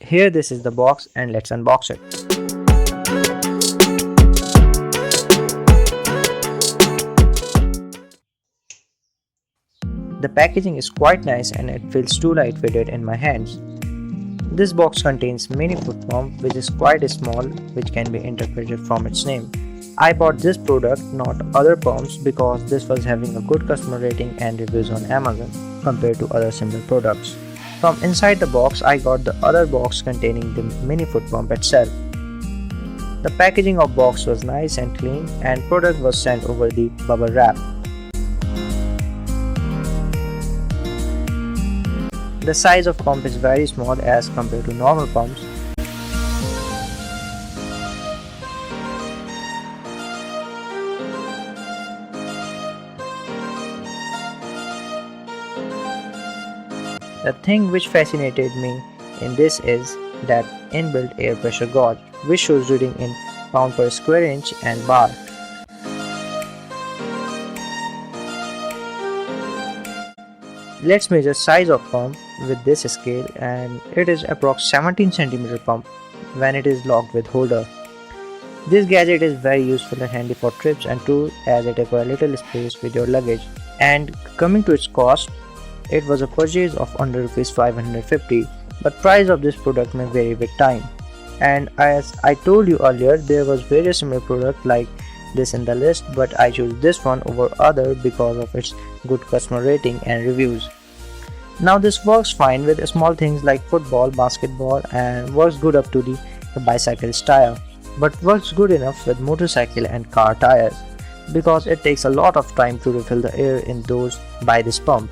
Here this is the box and let's unbox it. The packaging is quite nice and it feels too lightweighted in my hands. This box contains mini foot pump which is quite small, which can be interpreted from its name. I bought this product, not other pumps, because this was having a good customer rating and reviews on Amazon compared to other similar products. From inside the box, I got the other box containing the mini foot pump itself. The packaging of box was nice and clean and product was sent over the bubble wrap. The size of pump is very small as compared to normal pumps. The thing which fascinated me in this is that inbuilt air pressure gauge, which shows reading in pound per square inch and bar. Let's measure size of pump with this scale, and it is approx 17 cm pump when it is locked with holder. This gadget is very useful and handy for trips and tours as it acquires little space with your luggage. And coming to its cost, it was a purchase of under Rs 550, but price of this product may vary with time. And as I told you earlier, there was various similar products like this in the list, but I chose this one over other because of its good customer rating and reviews. Now this works fine with small things like football, basketball, and works good up to the bicycle's tire, but works good enough with motorcycle and car tires because it takes a lot of time to refill the air in those by this pump,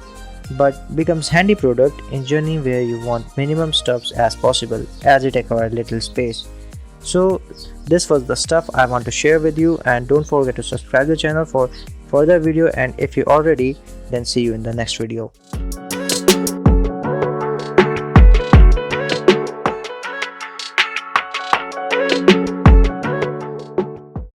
but becomes handy product in journey where you want minimum stuffs as possible as it acquires little space. So this was the stuff I want to share with you, and don't forget to subscribe the channel for further video, and if you already, then see you in the next video.